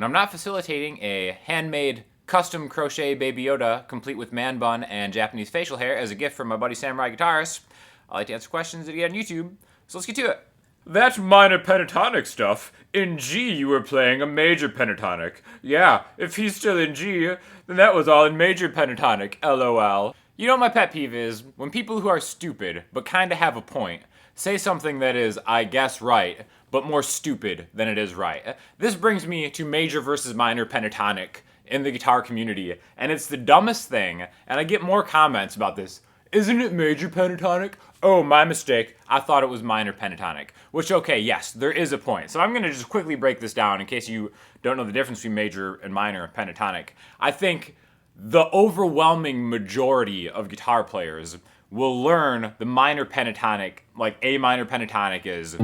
When I'm not facilitating a handmade custom crochet Baby Yoda complete with man bun and Japanese facial hair as a gift from my buddy Samurai Guitarist, I like to answer questions that you get on YouTube, so let's get to it. That minor pentatonic stuff. In G, you were playing a major pentatonic. Yeah, if he's still in G, then that was all in major pentatonic, lol. You know what my pet peeve is? When people who are stupid, but kinda have a point, say something that is, I guess, right, but more stupid than it is right. This brings me to major versus minor pentatonic in the guitar community, and it's the dumbest thing, and I get more comments about this. Isn't it major pentatonic? Oh, my mistake. I thought it was minor pentatonic. Which, okay, yes, there is a point. So I'm going to just quickly break this down in case you don't know the difference between major and minor pentatonic. I think the overwhelming majority of guitar players will learn the minor pentatonic, like A minor pentatonic is.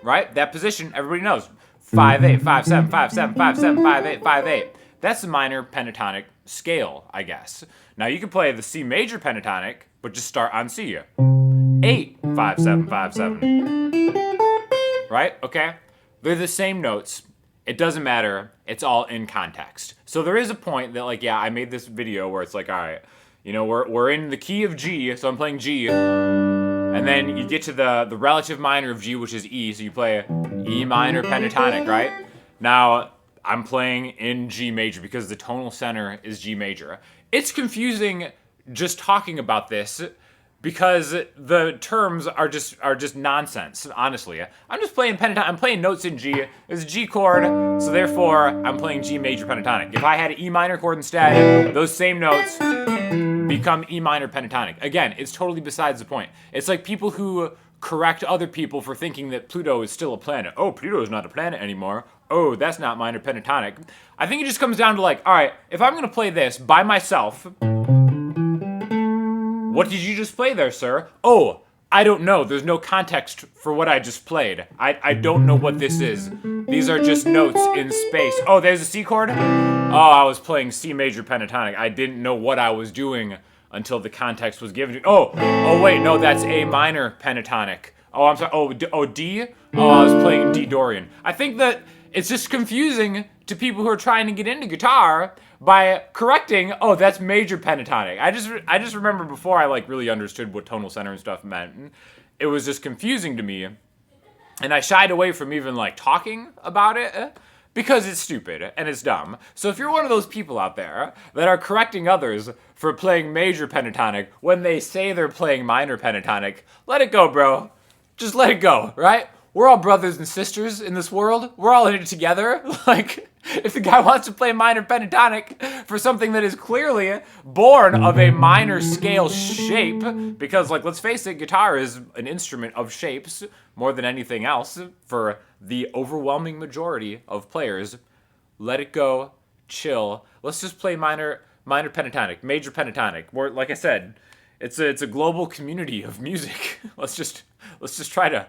Right? That position, everybody knows. 5-8, 5-7, 5-7, 5-7, 5-8, 5-8. That's the minor pentatonic scale, I guess. Now you can play the C major pentatonic, but just start on C. 8, 5-7, 5-7. Right? Okay? They're the same notes. It doesn't matter. It's all in context. So there is a point that, like, yeah, I made this video where it's like, all right, you know, we're in the key of G, so I'm playing G. And then you get to the relative minor of G, which is E, so you play E minor pentatonic, right? Now, I'm playing in G major because the tonal center is G major. It's confusing just talking about this because the terms are just nonsense, honestly. I'm just playing pentatonic. I'm playing notes in G. It's a G chord, so therefore I'm playing G major pentatonic. If I had an E minor chord instead, those same notes become E minor pentatonic. Again, it's totally besides the point. It's like people who correct other people for thinking that Pluto is still a planet. Oh, Pluto is not a planet anymore. Oh, that's not minor pentatonic. I think it just comes down to like, all right, if I'm going to play this by myself, what did you just play there, sir? Oh, I don't know. There's no context for what I just played. I don't know what this is. These are just notes in space. Oh, there's a C chord? Oh, I was playing C major pentatonic. I didn't know what I was doing until the context was given to me. Oh, wait, no, that's A minor pentatonic. Oh, I'm sorry. Oh, D? Oh, I was playing D Dorian. I think that it's just confusing to people who are trying to get into guitar by correcting, oh, that's major pentatonic. I just remember before I like really understood what tonal center and stuff meant, it was just confusing to me. And I shied away from even like talking about it because it's stupid and it's dumb. So if you're one of those people out there that are correcting others for playing major pentatonic when they say they're playing minor pentatonic, let it go, bro. Just let it go, right? We're all brothers and sisters in this world. We're all in it together. Like, if the guy wants to play minor pentatonic for something that is clearly born of a minor scale shape, because, like, let's face it, guitar is an instrument of shapes more than anything else for the overwhelming majority of players. Let it go. Chill. Let's just play minor pentatonic, major pentatonic. Where, like I said, it's a global community of music. Let's just try to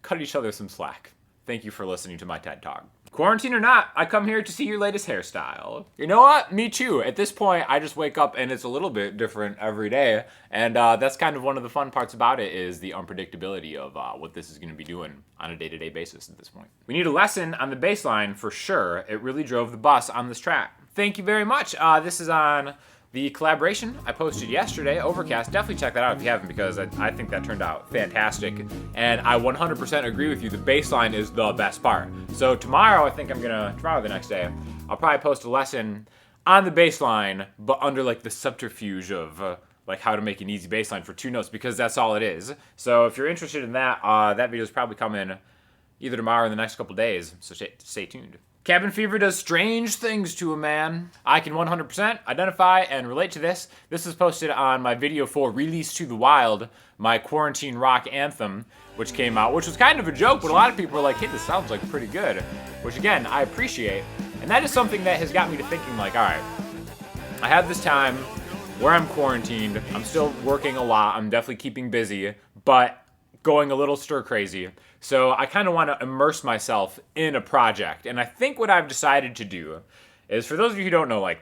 cut each other some slack. Thank you for listening to my TED Talk. Quarantine or not, I come here to see your latest hairstyle. You know what? Me too. At this point, I just wake up and it's a little bit different every day. And that's kind of one of the fun parts about it is the unpredictability of what this is going to be doing on a day-to-day basis at this point. We need a lesson on the bass line for sure. It really drove the bus on this track. Thank you very much. This is on the collaboration I posted yesterday, Overcast. Definitely check that out if you haven't because I think that turned out fantastic. And I 100% agree with you. The bass line is the best part. So tomorrow, the next day, I'll probably post a lesson on the bass line, but under like the subterfuge of like how to make an easy bass line for 2 notes because that's all it is. So if you're interested in that, that video is probably coming either tomorrow or in the next couple days. So stay tuned. Cabin fever does strange things to a man. I can 100% identify and relate to this. This is posted on my video for Release to the Wild, my quarantine rock anthem, which came out, which was kind of a joke, but a lot of people were like, hey, this sounds like pretty good, which again, I appreciate. And that is something that has got me to thinking like, all right, I have this time where I'm quarantined. I'm still working a lot. I'm definitely keeping busy, but going a little stir crazy. So I kind of want to immerse myself in a project. And I think what I've decided to do is, for those of you who don't know, like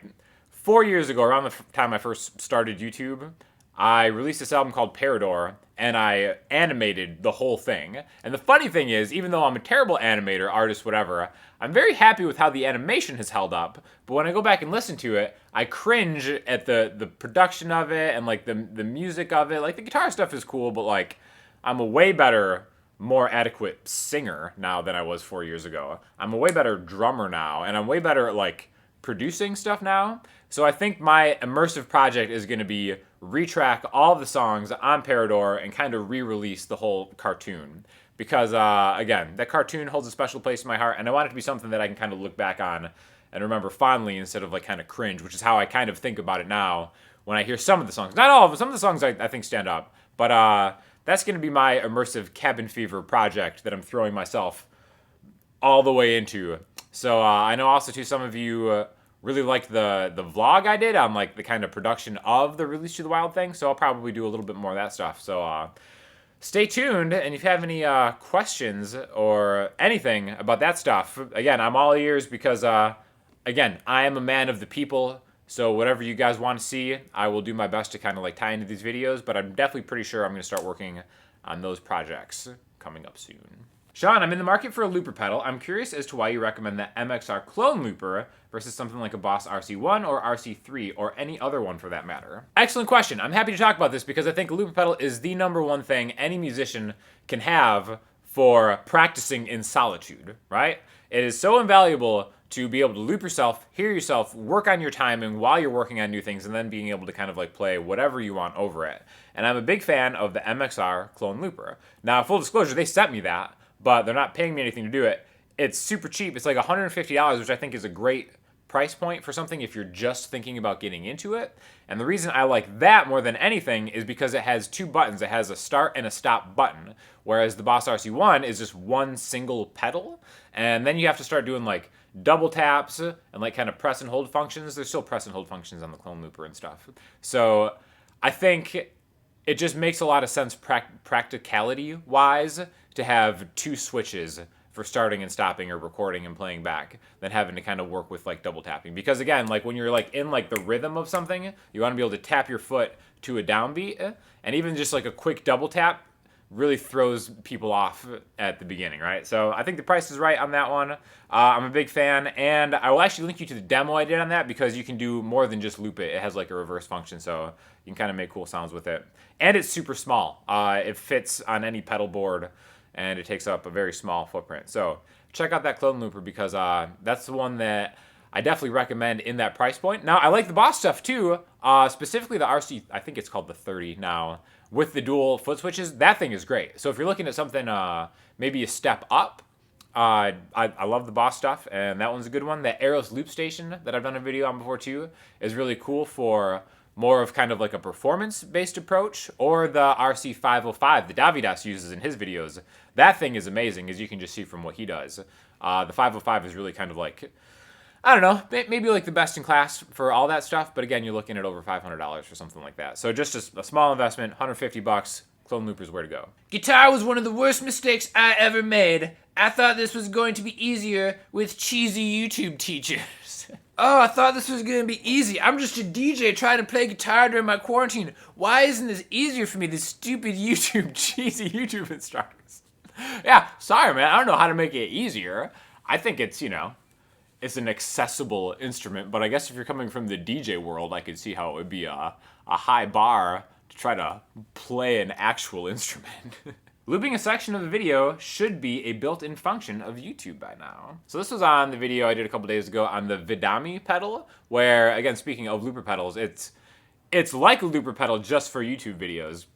4 years ago, around the time I first started YouTube, I released this album called Parador. and I animated the whole thing. And the funny thing is, even though I'm a terrible animator, artist, whatever, I'm very happy with how the animation has held up. But when I go back and listen to it, I cringe at the production of it and like the music of it. Like the guitar stuff is cool, but like I'm a way better, more adequate singer now than I was 4 years ago. I'm a way better drummer now, and I'm way better at like producing stuff now. So I think my immersive project is going to be retrack all of the songs on Parador and kind of re-release the whole cartoon. Because, again, that cartoon holds a special place in my heart, and I want it to be something that I can kind of look back on and remember fondly instead of like kind of cringe, which is how I kind of think about it now when I hear some of the songs. Not all of them. Some of the songs I think stand up. But that's going to be my immersive cabin fever project that I'm throwing myself all the way into. So I know also, too, some of you really liked the vlog I did on like the kind of production of the Release to the Wild thing. So I'll probably do a little bit more of that stuff. So stay tuned, and if you have any questions or anything about that stuff, again, I'm all ears because, again, I am a man of the people. So whatever you guys want to see, I will do my best to kind of like tie into these videos. But I'm definitely pretty sure I'm going to start working on those projects coming up soon. Sean, I'm in the market for a looper pedal. I'm curious as to why you recommend the MXR clone looper versus something like a Boss RC1 or RC3 or any other one for that matter. Excellent question. I'm happy to talk about this because I think a looper pedal is the #1 thing any musician can have for practicing in solitude, right? It is so invaluable to be able to loop yourself, hear yourself, work on your timing while you're working on new things, and then being able to kind of like play whatever you want over it. And I'm a big fan of the MXR clone looper. Now, full disclosure, they sent me that, but they're not paying me anything to do it. It's super cheap. It's like $150, which I think is a great price point for something if you're just thinking about getting into it. And the reason I like that more than anything is because it has 2 buttons. It has a start and a stop button, whereas the Boss RC1 is just one single pedal. And then you have to start doing like double taps and like kind of press and hold functions. There's still press and hold functions on the clone looper and stuff. So I think it just makes a lot of sense practicality-wise to have 2 switches for starting and stopping or recording and playing back than having to kind of work with like double tapping. Because again, like when you're like in like the rhythm of something, you want to be able to tap your foot to a downbeat, and even just like a quick double tap really throws people off at the beginning, right? So I think the price is right on that one. I'm a big fan, and I will actually link you to the demo I did on that because you can do more than just loop it. It has like a reverse function, so you can kind of make cool sounds with it. And it's super small. It fits on any pedal board, and it takes up a very small footprint. So check out that clone looper because that's the one that I definitely recommend in that price point. Now, I like the Boss stuff too, specifically the RC, I think it's called the 30 now, with the dual foot switches. That thing is great. So if you're looking at something maybe a step up, I love the Boss stuff, and that one's a good one. The Aeros Loop Station that I've done a video on before too is really cool for more of kind of like a performance-based approach, or the RC505 that Davidas uses in his videos. That thing is amazing, as you can just see from what he does. The 505 is really kind of like, I don't know, maybe like the best in class for all that stuff, but again, you're looking at over $500 for something like that. So just a small investment, $150, clone looper's where to go. Guitar was one of the worst mistakes I ever made. I thought this was going to be easier with cheesy YouTube teachers. Oh, I thought this was going to be easy. I'm just a DJ trying to play guitar during my quarantine. Why isn't this easier for me, this stupid cheesy YouTube instructors? Yeah, sorry, man. I don't know how to make it easier. I think it's, it's an accessible instrument, but I guess if you're coming from the DJ world, I could see how it would be a high bar to try to play an actual instrument. Looping a section of the video should be a built-in function of YouTube by now. So this was on the video I did a couple days ago on the Vidami pedal, where, again, speaking of looper pedals, it's like a looper pedal just for YouTube videos.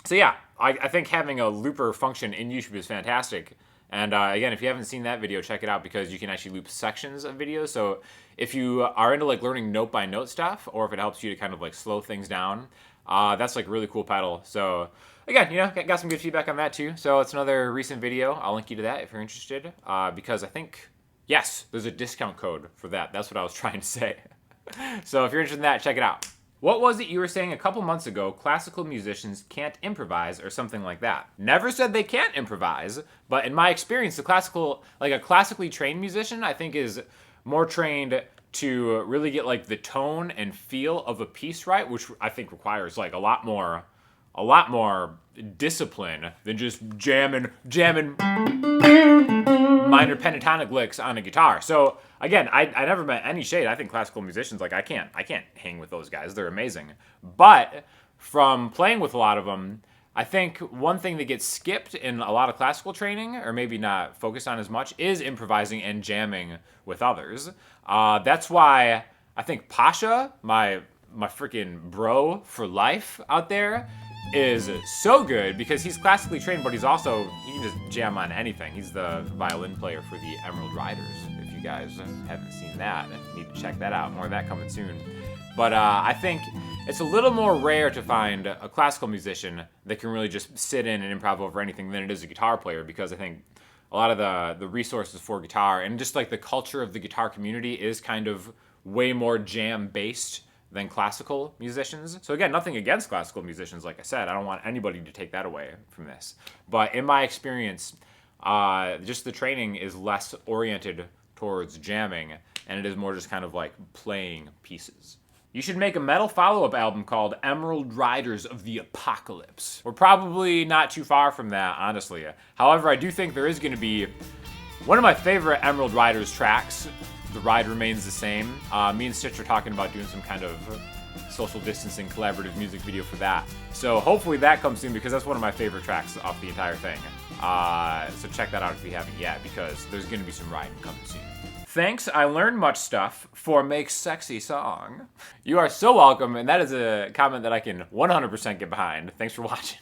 So yeah, I think having a looper function in YouTube is fantastic. And again, if you haven't seen that video, check it out because you can actually loop sections of videos. So if you are into like learning note by note stuff, or if it helps you to kind of like slow things down, that's like a really cool pedal. So again, got some good feedback on that too. So it's another recent video. I'll link you to that if you're interested, because I think, yes, there's a discount code for that. That's what I was trying to say. So if you're interested in that, check it out. What was it you were saying a couple months ago, classical musicians can't improvise or something like that? Never said they can't improvise, but in my experience, a classically trained musician, I think is more trained to really get like the tone and feel of a piece right, which I think requires like a lot more a lot more discipline than just jamming minor pentatonic licks on a guitar. So again, I never met any shade. I think classical musicians, like I can't hang with those guys. They're amazing. But from playing with a lot of them, I think one thing that gets skipped in a lot of classical training, or maybe not focused on as much, is improvising and jamming with others. That's why I think Pasha, my freaking bro for life out there, is so good because he's classically trained, but he can just jam on anything. He's the violin player for the Emeryld Ryders. If you guys haven't seen that, you need to check that out. More of that coming soon. But I think it's a little more rare to find a classical musician that can really just sit in and improv over anything than it is a guitar player, because I think a lot of the resources for guitar and just like the culture of the guitar community is kind of way more jam-based than classical musicians. So again, nothing against classical musicians, like I said. I don't want anybody to take that away from this. But in my experience, just the training is less oriented towards jamming, and it is more just kind of like playing pieces. You should make a metal follow-up album called Emeryld Ryders of the Apocalypse. We're probably not too far from that, honestly. However, I do think there is going to be one of my favorite Emeryld Ryders tracks. The ride remains the same. Me and Stitch are talking about doing some kind of social distancing collaborative music video for that. So hopefully that comes soon, because that's one of my favorite tracks off the entire thing. So check that out if you haven't yet, because there's going to be some riding coming soon. Thanks, I learned much stuff for Make Sexy Song. You are so welcome, and that is a comment that I can 100% get behind. Thanks for watching.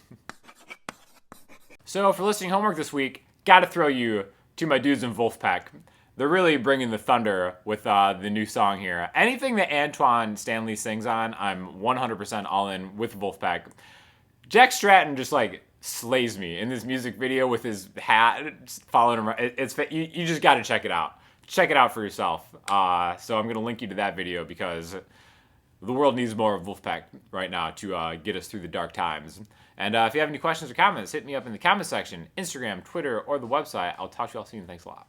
So for listening homework this week, gotta throw you to my dudes in Vulfpeck. They're really bringing the thunder with the new song here. Anything that Antoine Stanley sings on, I'm 100% all in with Vulfpeck. Jack Stratton just like slays me in this music video with his hat following him. You just got to check it out. Check it out for yourself. So I'm gonna link you to that video, because the world needs more of Vulfpeck right now to get us through the dark times. And if you have any questions or comments, hit me up in the comment section, Instagram, Twitter, or the website. I'll talk to you all soon. Thanks a lot.